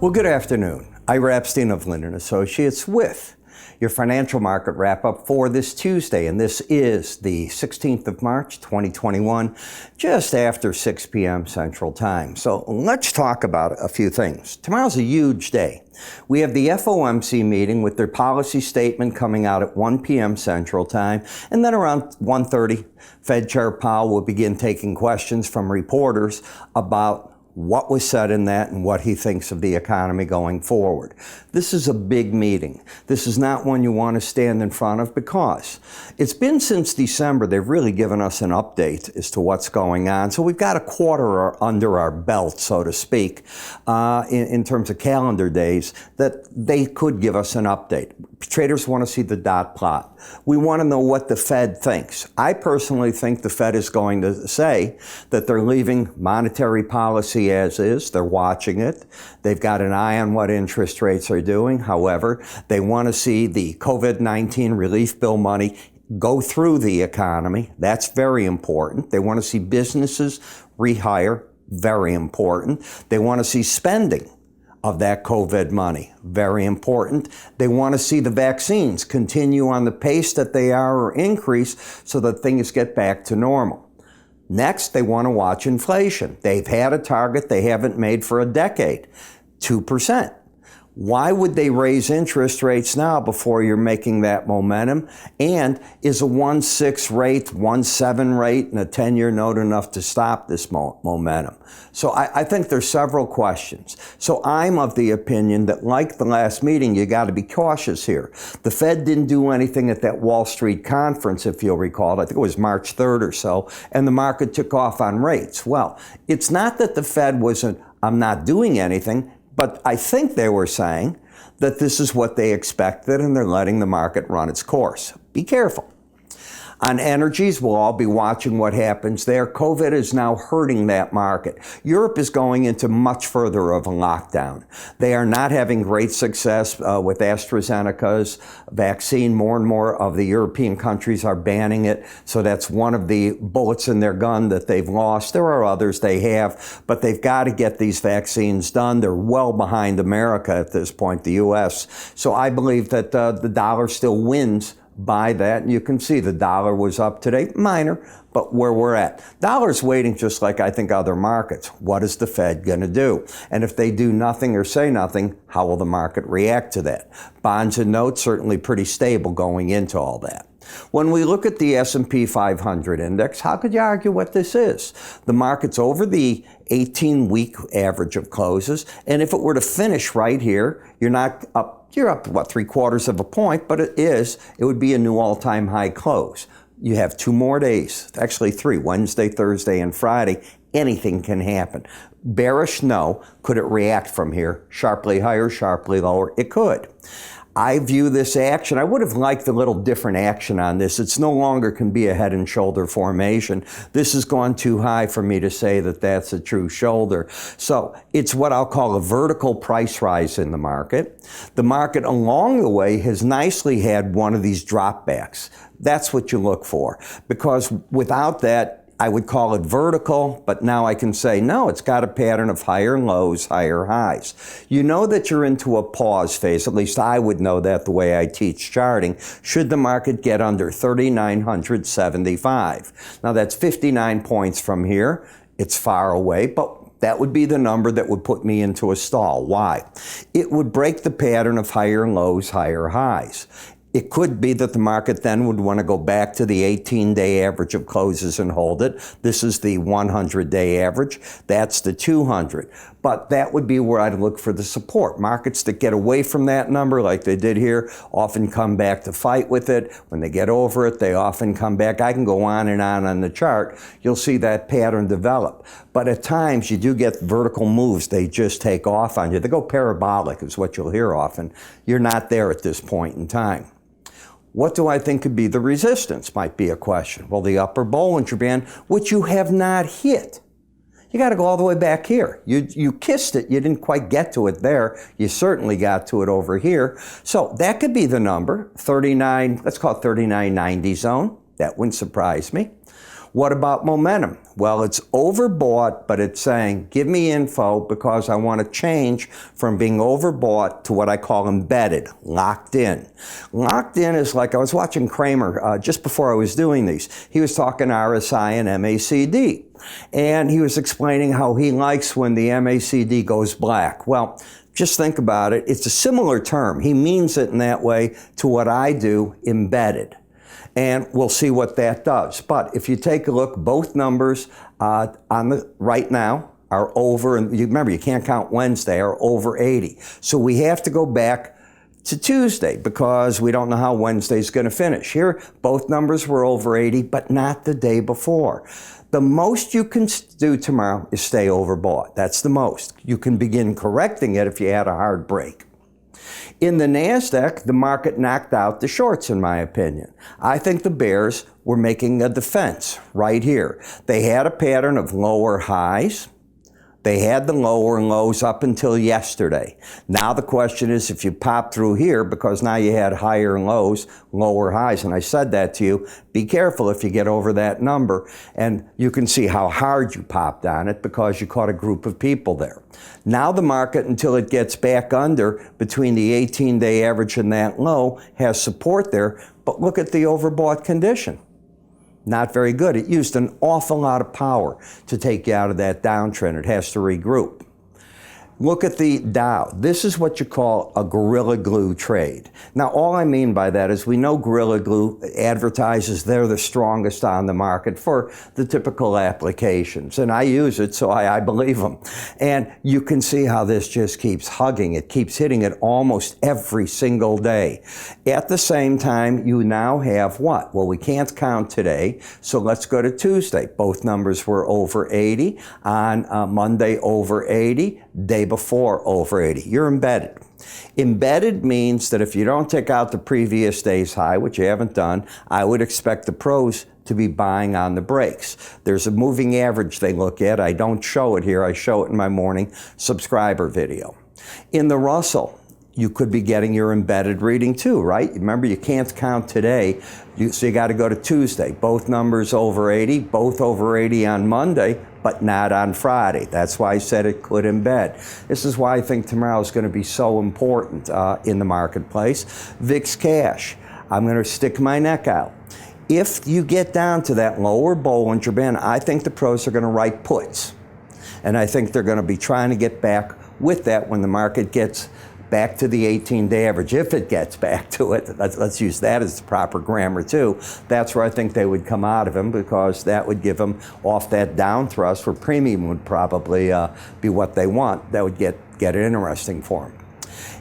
Well, good afternoon. Ira Epstein of Linn Associates with your financial market wrap-up for this Tuesday, and this is the 16th of March, 2021, just after 6 p.m. Central Time. So let's talk about a few things. Tomorrow's a huge day. We have the FOMC meeting with their policy statement coming out at 1 p.m. Central Time, and then around 1:30, Fed Chair Powell will begin taking questions from reporters about what was said in that and what he thinks of the economy going forward. This is a big meeting. This is not one you want to stand in front of because it's been since December they've really given us an update as to what's going on. So we've got a quarter under our belt, so to speak, in terms of calendar days that they could give us an update. Traders want to see the dot plot. We want to know what the Fed thinks. I personally think the Fed is going to say that they're leaving monetary policy as is. They're watching it. They've got an eye on what interest rates are doing. However, they want to see the COVID-19 relief bill money go through the economy. That's very important. They want to see businesses rehire. Very important. They want to see spending of that COVID money. Very important. They want to see the vaccines continue on the pace that they are or increase so that things get back to normal. Next, they want to watch inflation. They've had a target they haven't made for a decade, 2%. Why would they raise interest rates now before you're making that momentum? And is a 1.6 rate, 1.7 rate, and a 10-year note enough to stop this momentum? So I think there's several questions. So I'm of the opinion that, like the last meeting, you got to be cautious here. The Fed didn't do anything at that Wall Street conference, if you'll recall. I think it was March 3rd or so, and the market took off on rates. Well, it's not that the Fed wasn't, I'm not doing anything. But I think they were saying that this is what they expected and they're letting the market run its course. Be careful. On energies, we'll all be watching what happens there. COVID is now hurting that market. Europe is going into much further of a lockdown. They are not having great success with AstraZeneca's vaccine. More and more of the European countries are banning it. So that's one of the bullets in their gun that they've lost. There are others they have, but they've got to get these vaccines done. They're well behind America at this point, the U.S. So I believe that the dollar still wins by that, and you can see the dollar was up today, minor, but where we're at. Dollar's waiting just like I think other markets. What is the Fed going to do? And if they do nothing or say nothing, how will the market react to that? Bonds and notes certainly pretty stable going into all that. When we look at the S&P 500 index, how could you argue what this is? The market's over the 18-week average of closes, and if it were to finish right here, you're up, what, 3/4 of a point, but it would be a new all-time high close. You have 2 more days, actually 3, Wednesday, Thursday, and Friday. Anything can happen. Bearish, no. Could it react from here? Sharply higher, sharply lower? It could. I view this action, I would have liked a little different action on this. It's no longer can be a head and shoulder formation. This has gone too high for me to say that that's a true shoulder. So it's what I'll call a vertical price rise in the market. The market along the way has nicely had one of these drop backs. That's what you look for, because without that, I would call it vertical, but now I can say, no, it's got a pattern of higher lows, higher highs. You know that you're into a pause phase, at least I would know that the way I teach charting, should the market get under 3,975. Now that's 59 points from here. It's far away, but that would be the number that would put me into a stall. Why? It would break the pattern of higher lows, higher highs. It could be that the market then would want to go back to the 18-day average of closes and hold it. This is the 100-day average. That's the 200. But that would be where I'd look for the support. Markets that get away from that number, like they did here, often come back to fight with it. When they get over it, they often come back. I can go on and on the chart. You'll see that pattern develop. But at times, you do get vertical moves. They just take off on you. They go parabolic is what you'll hear often. You're not there at this point in time. What do I think could be the resistance? Might be a question. Well, the upper Bollinger Band, which you have not hit. You got to go all the way back here. You kissed it. You didn't quite get to it there. You certainly got to it over here. So that could be the number, 39, let's call it 39.90 zone. That wouldn't surprise me. What about momentum? Well, it's overbought, but it's saying, give me info because I want to change from being overbought to what I call embedded, locked in. Locked in is like, I was watching Kramer just before I was doing these. He was talking RSI and MACD. And he was explaining how he likes when the MACD goes black. Well, just think about it. It's a similar term. He means it in that way to what I do, embedded. And we'll see what that does. But if you take a look, both numbers on the right now are over, and you remember you can't count Wednesday, are over 80. So we have to go back to Tuesday because we don't know how Wednesday's going to finish. Here, both numbers were over 80, but not the day before. The most you can do tomorrow is stay overbought. That's the most. You can begin correcting it if you had a hard break. In the NASDAQ, the market knocked out the shorts, in my opinion. I think the bears were making a defense right here. They had a pattern of lower highs. They had the lower lows up until yesterday. Now the question is if you pop through here, because now you had higher lows, lower highs, and I said that to you, be careful if you get over that number. And you can see how hard you popped on it because you caught a group of people there. Now the market, until it gets back under between the 18-day average and that low, has support there. But look at the overbought condition. Not very good. It used an awful lot of power to take you out of that downtrend. It has to regroup. Look at the Dow. This is what you call a Gorilla Glue trade. Now, all I mean by that is we know Gorilla Glue advertises they're the strongest on the market for the typical applications. And I use it, so I believe them. And you can see how this just keeps hugging. It keeps hitting it almost every single day. At the same time, you now have what? Well, we can't count today, so let's go to Tuesday. Both numbers were over 80. On Monday, over 80. Day before, over 80. You're embedded. Embedded means that if you don't take out the previous day's high, which you haven't done, I would expect the pros to be buying on the breaks. There's a moving average they look at. I don't show it here. I show it in my morning subscriber video. In the Russell, you could be getting your embedded reading too, right? Remember, you can't count today, so you got to go to Tuesday. Both numbers over 80, both over 80 on Monday, but not on Friday. That's why I said it could embed. This is why I think tomorrow is going to be so important in the marketplace. VIX cash, I'm going to stick my neck out. If you get down to that lower Bollinger Band, I think the pros are going to write puts. And I think they're going to be trying to get back with that when the market gets back to the 18-day average. If it gets back to it, let's use that as the proper grammar too. That's where I think they would come out of them, because that would give them off that down thrust where premium would probably be what they want. That would get it interesting for them.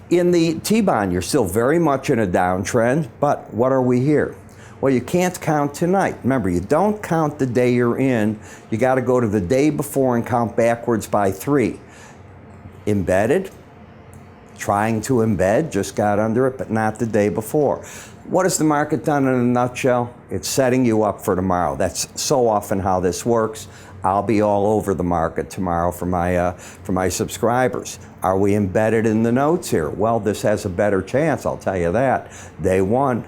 In the T-bond, you're still very much in a downtrend, but what are we here? Well, you can't count tonight. Remember, you don't count the day you're in. You got to go to the day before and count backwards by 3. Embedded. Trying to embed, just got under it, but not the day before. What has the market done in a nutshell? It's setting you up for tomorrow. That's so often how this works. I'll be all over the market tomorrow for my subscribers. Are we embedded in the notes here? Well, this has a better chance, I'll tell you that. Day 1,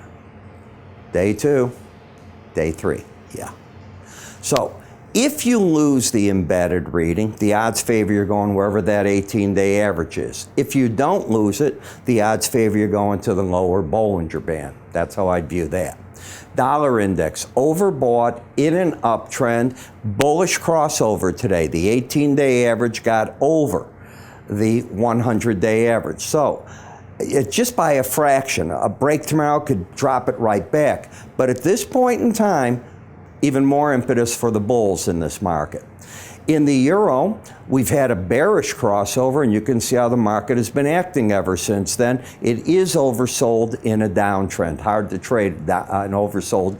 day 2, day 3, yeah. So, if you lose the embedded reading, the odds favor you're going wherever that 18-day average is. If you don't lose it, the odds favor you're going to the lower Bollinger Band. That's how I'd view that. Dollar index, overbought, in an uptrend, bullish crossover today. The 18-day average got over the 100-day average. So, just by a fraction, a break tomorrow could drop it right back. But at this point in time, even more impetus for the bulls in this market. In the euro, we've had a bearish crossover, and you can see how the market has been acting ever since then. It is oversold in a downtrend. Hard to trade an oversold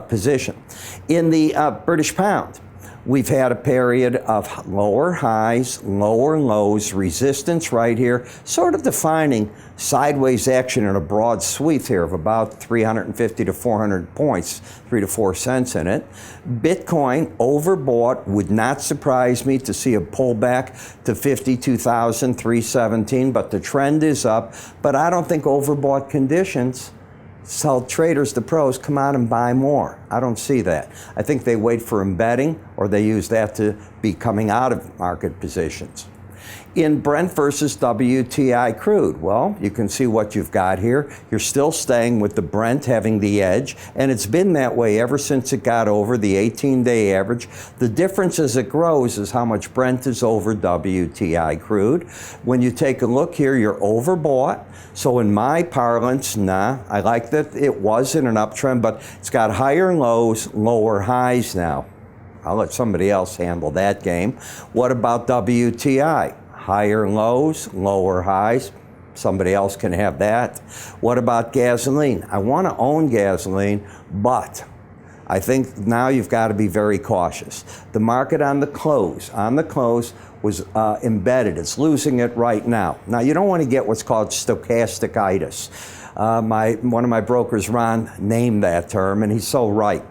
position. In the British pound, we've had a period of lower highs, lower lows, resistance right here, sort of defining sideways action in a broad sweep here of about 350 to 400 points, 3 to 4 cents in it. Bitcoin overbought. Would not surprise me to see a pullback to 52,317, but the trend is up. But I don't think overbought conditions tell traders, the pros, come on and buy more. I don't see that. I think they wait for embedding, or they use that to be coming out of market positions. In Brent versus WTI crude, well, you can see what you've got here. You're still staying with the Brent having the edge, and it's been that way ever since it got over the 18-day average. The difference as it grows is how much Brent is over WTI crude. When you take a look here, you're overbought. So in my parlance, I like that it was in an uptrend, but it's got higher lows, lower highs now. I'll let somebody else handle that game. What about WTI? Higher lows, lower highs. Somebody else can have that. What about gasoline? I want to own gasoline, but I think now you've got to be very cautious. The market on the close was embedded. It's losing it right now. Now, you don't want to get what's called stochasticitis. One of my brokers, Ron, named that term, and he's so right.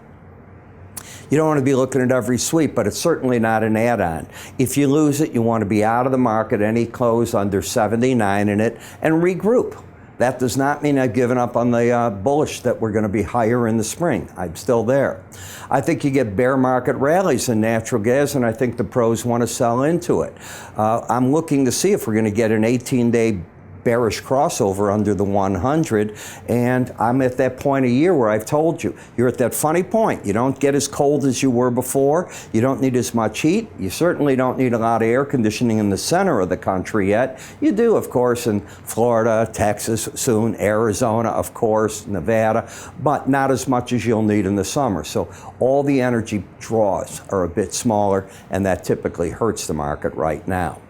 You don't want to be looking at every sweep, but it's certainly not an add-on. If you lose it, you want to be out of the market, any close under 79 in it, and regroup. That does not mean I've given up on the bullish that we're going to be higher in the spring. I'm still there. I think you get bear market rallies in natural gas, and I think the pros want to sell into it. I'm looking to see if we're going to get an 18-day bearish crossover under the 100, and I'm at that point of year where I've told you, you're at that funny point. You don't get as cold as you were before. You don't need as much heat. You certainly don't need a lot of air conditioning in the center of the country yet. You do, of course, in Florida, Texas, soon Arizona, of course, Nevada, but not as much as you'll need in the summer. So all the energy draws are a bit smaller, and that typically hurts the market right now.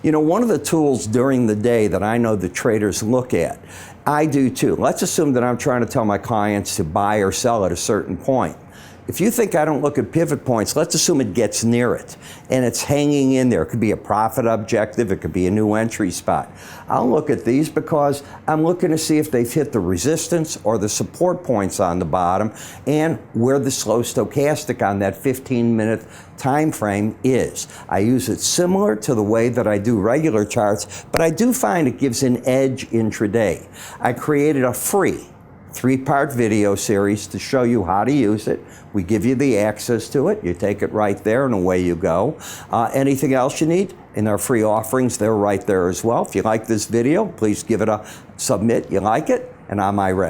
You know, one of the tools during the day that I know the traders look at, I do too. Let's assume that I'm trying to tell my clients to buy or sell at a certain point. If you think I don't look at pivot points, let's assume it gets near it and it's hanging in there. It could be a profit objective. It could be a new entry spot. I'll look at these because I'm looking to see if they've hit the resistance or the support points on the bottom and where the slow stochastic on that 15-minute time frame is. I use it similar to the way that I do regular charts, but I do find it gives an edge intraday. I created a free 3-part video series to show you how to use it. We give you the access to it. You take it right there and away you go. Anything else you need in our free offerings, they're right there as well. If you like this video, please give it a submit. You like it? And I'm Ira Epstein.